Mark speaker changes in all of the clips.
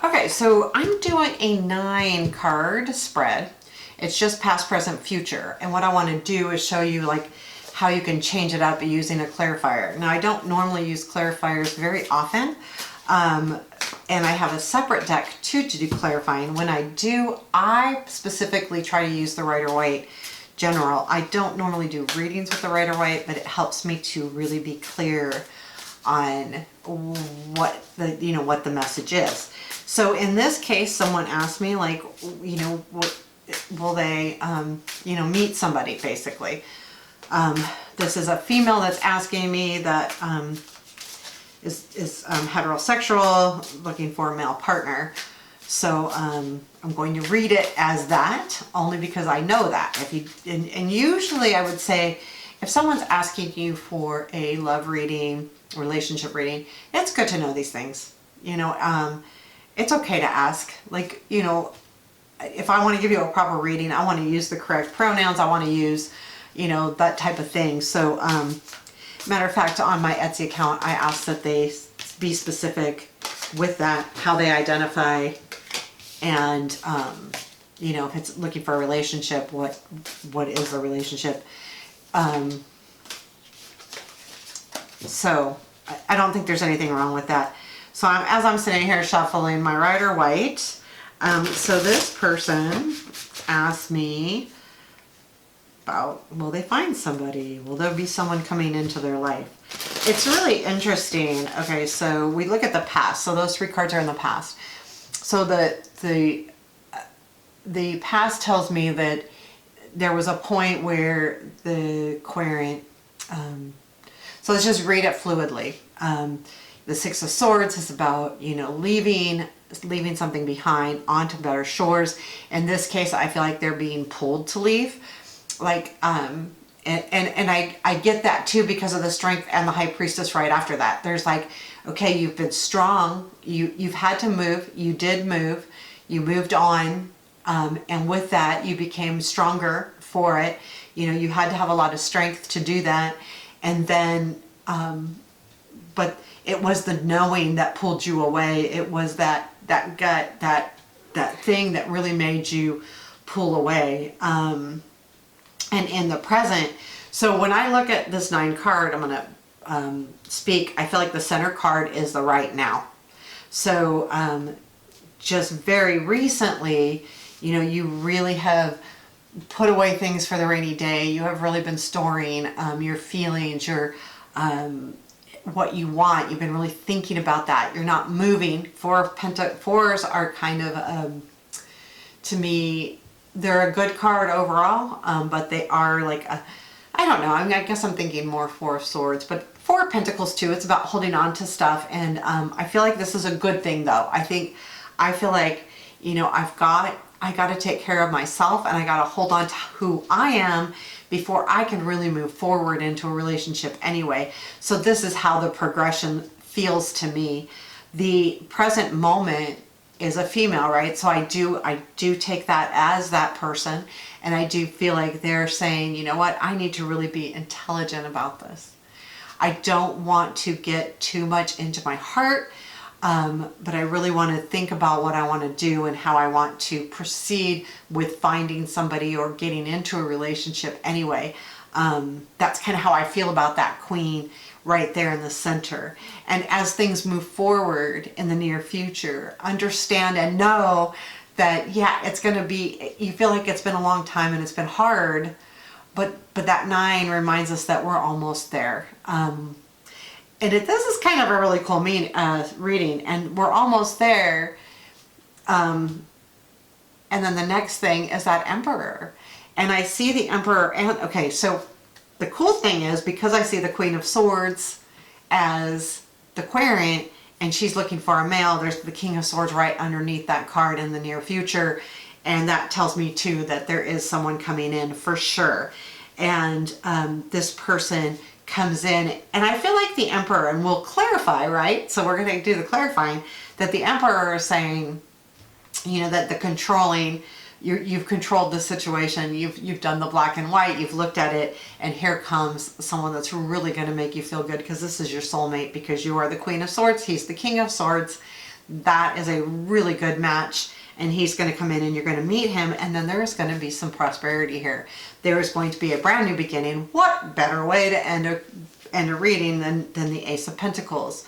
Speaker 1: Okay, so I'm doing a 9 card spread. It's just past, present, future. And what I want to do is show you like how you can change it up using a clarifier. Now I don't normally use clarifiers very often. And I have a separate deck too to do clarifying. When I do, I specifically try to use the Rider-Waite General. I don't normally do readings with the Rider-Waite, but it helps me to really be clear on what the message is. So in this case, someone asked me like, will they, meet somebody basically. This is a female that's asking me that is heterosexual, looking for a male partner. So I'm going to read it as that, only because I know that. And usually I would say, if someone's asking you for a love reading, relationship reading, it's good to know these things. It's okay to ask. Like, if I want to give you a proper reading, I want to use the correct pronouns. I want to use, that type of thing. So, matter of fact, on my Etsy account, I asked that they be specific with that, how they identify, and, if it's looking for a relationship, what is a relationship? So I don't think there's anything wrong with that. So as I'm sitting here shuffling my Rider-Waite, so this person asked me about, will they find somebody? Will there be someone coming into their life? It's really interesting. Okay, so we look at the past. So those 3 cards are in the past. So the past tells me that there was a point where the querent, so let's just read it fluidly. The 6 of Swords is about, leaving something behind onto better shores. In this case, I feel like they're being pulled to leave. Like, and I get that too because of the Strength and the High Priestess right after that. There's like, okay, you've been strong. You've had to move. You did move. You moved on. And with that, you became stronger for it. You had to have a lot of strength to do that. And then, but it was the knowing that pulled you away. It was that gut, that thing that really made you pull away. And in the present, so when I look at this 9 card, I'm going to speak, I feel like the center card is the right now. So just very recently, you really have put away things for the rainy day. You have really been storing your feelings, your what you want. You've been really thinking about that. You're not moving. Fours are kind of, to me, they're a good card overall, but they are like I don't know. I guess I'm thinking more 4 of Swords, but 4 of Pentacles too. It's about holding on to stuff, and I feel like this is a good thing though. I feel like, I got to take care of myself, and I got to hold on to who I am before I can really move forward into a relationship anyway. So this is how the progression feels to me. The present moment is a female, right? So I do take that as that person, and I do feel like they're saying, you know what, I need to really be intelligent about this. I don't want to get too much into my heart. But I really want to think about what I want to do and how I want to proceed with finding somebody or getting into a relationship anyway. That's kind of how I feel about that Queen right there in the center. And as things move forward in the near future, understand and know that, yeah, it's going to be, you feel like it's been a long time and it's been hard, but that 9 reminds us that we're almost there. And this is kind of a really cool reading, and we're almost there. And then the next thing is that Emperor. And I see the Emperor, and okay, so the cool thing is, because I see the Queen of Swords as the querent, and she's looking for a male, there's the King of Swords right underneath that card in the near future. And that tells me too that there is someone coming in for sure. And this person comes in, and I feel like the Emperor, and we'll clarify, right? So we're going to do the clarifying, that the Emperor is saying, that the controlling, you've controlled the situation, you've done the black and white, you've looked at it, and here comes someone that's really going to make you feel good, because this is your soulmate, because you are the Queen of Swords, he's the King of Swords. that is a really good match. And he's going to come in and you're going to meet him. And then there's going to be some prosperity here. There is going to be a brand new beginning. What better way to end a reading than the Ace of Pentacles?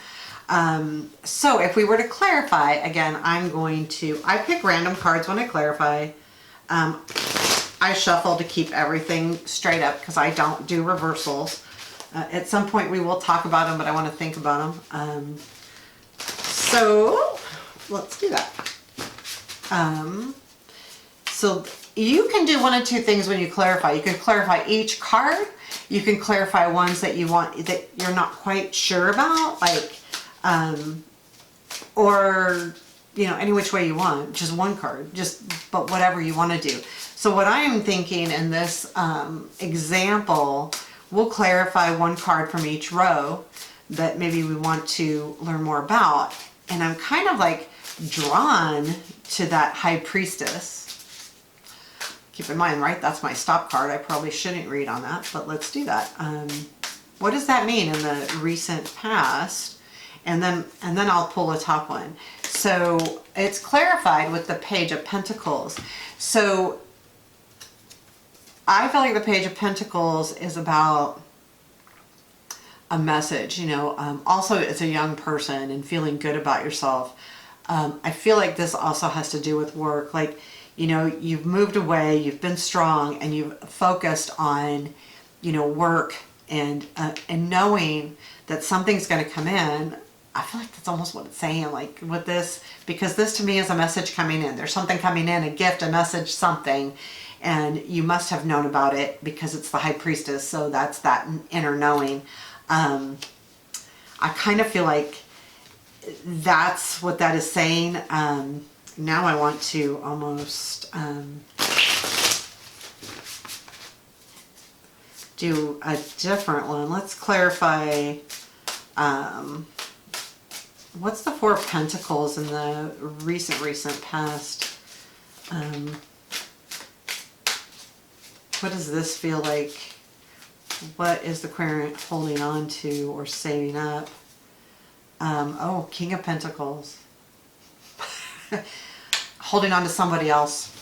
Speaker 1: So if we were to clarify, again, I pick random cards when I clarify. I shuffle to keep everything straight up because I don't do reversals. At some point we will talk about them, but I want to think about them. So let's do that. So you can do one of two things when you clarify. You can clarify each card. You can clarify ones that you want, that you're not quite sure about, like, or, you know, any which way you want, just one card, but whatever you want to do. So what I am thinking in this example, we'll clarify one card from each row that maybe we want to learn more about. And I'm kind of like drawn to that High Priestess. Keep in mind, right, that's my stop card. I probably shouldn't read on that, but let's do that. What does that mean in the recent past? And then I'll pull a top one. So it's clarified with the Page of Pentacles. So I feel like the Page of Pentacles is about a message, you know, also as a young person and feeling good about yourself. I feel like this also has to do with work. Like, you know, you've moved away, you've been strong, and you've focused on, you know, work and knowing that something's going to come in. I feel like that's almost what it's saying, like with this, because this to me is a message coming in. There's something coming in, a gift, a message, something, and you must have known about it because it's the High Priestess. So that's that inner knowing. I kind of feel like that's what that is saying. Now I want to almost do a different one. Let's clarify, what's the Four of Pentacles in the recent past? What does this feel like? What is the querent holding on to or saving up? Oh, King of Pentacles. Holding on to somebody else,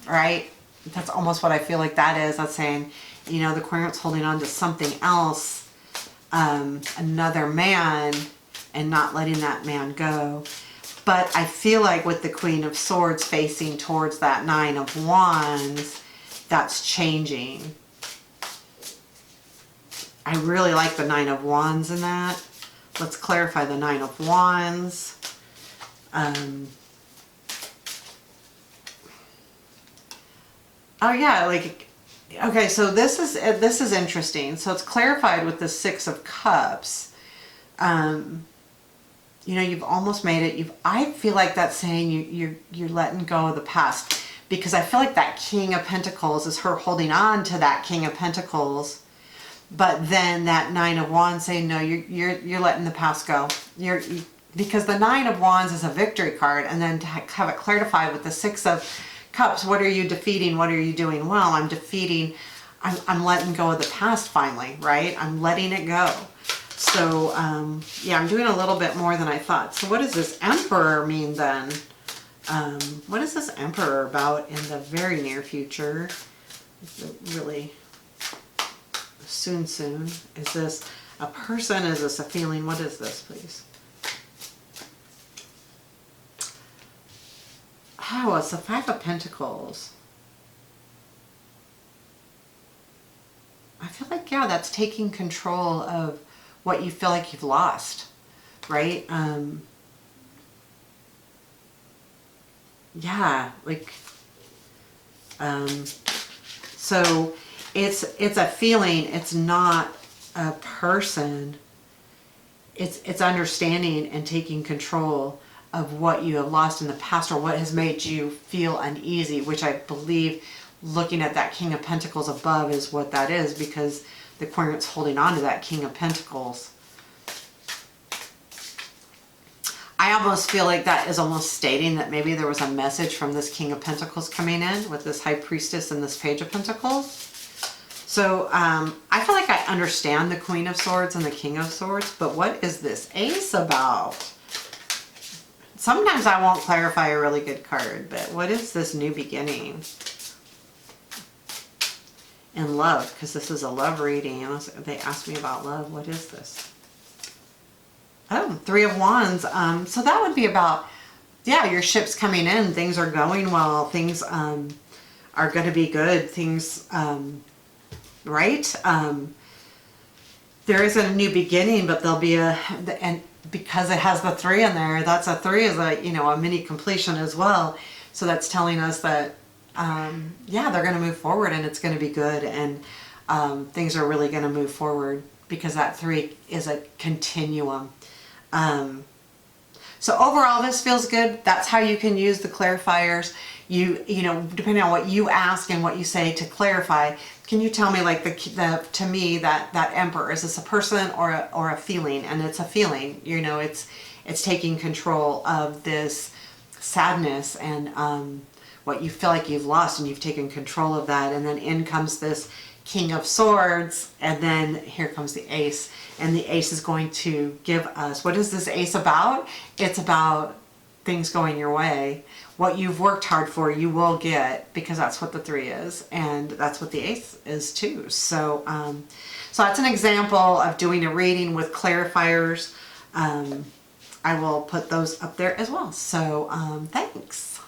Speaker 1: right? That's almost what I feel like that is. That's saying, you know, the querent's holding on to something else, another man, and not letting that man go. But I feel like with the Queen of Swords facing towards that Nine of Wands, that's changing. I really like the Nine of Wands in that. Let's clarify the Nine of Wands. Oh yeah, like, okay, so this is interesting. So it's clarified with the Six of Cups. You know, you've almost made it. I feel like that's saying you're letting go of the past, because I feel like that King of Pentacles is her holding on to that King of Pentacles, but then that Nine of Wands saying no, you're letting the past go. Because the Nine of Wands is a victory card, and then to have it clarified with the Six of Cups, what are you defeating? What are you doing? Well, I'm defeating. I'm letting go of the past finally, right? I'm letting it go. So, yeah, I'm doing a little bit more than I thought. So what does this Emperor mean then? What is this Emperor about in the very near future? Really soon? Is this a person? Is this a feeling? What is this, please? Oh, it's the Five of Pentacles. I feel like, yeah, that's taking control of what you feel like you've lost, right? Yeah, like, so it's a feeling, it's not a person. It's understanding and taking control of what you have lost in the past, or what has made you feel uneasy, which I believe, looking at that King of Pentacles above, is what that is, because the querent's holding on to that King of Pentacles. I almost feel like that is almost stating that maybe there was a message from this King of Pentacles coming in with this High Priestess and this Page of Pentacles. So I feel like I understand the Queen of Swords and the King of Swords, but what is this Ace about? sometimes I won't clarify a really good card, but what is this new beginning? And love, because this is a love reading. They asked me about love. What is this? Oh, Three of Wands. So that would be about, yeah, your ship's coming in. Things are going well. Things are going to be good. Things, right? There isn't a new beginning, but there'll be and because it has the 3 in there, that's a 3 is a, you know, a mini completion as well. So that's telling us that, yeah, they're going to move forward and it's going to be good. And things are really going to move forward because that 3 is a continuum. So overall, this feels good. That's how you can use the clarifiers. You know, depending on what you ask and what you say to clarify, can you tell me, like, to me, that Emperor, is this a person or a feeling? And it's a feeling, you know, it's taking control of this sadness and what you feel like you've lost, and you've taken control of that. And then in comes this King of Swords, and then here comes the Ace. And the Ace is going to give us, what is this Ace about? It's about things going your way. What you've worked hard for, you will get, because that's what the 3 is, and that's what the Ace is too. So, so that's an example of doing a reading with clarifiers. I will put those up there as well. So, thanks.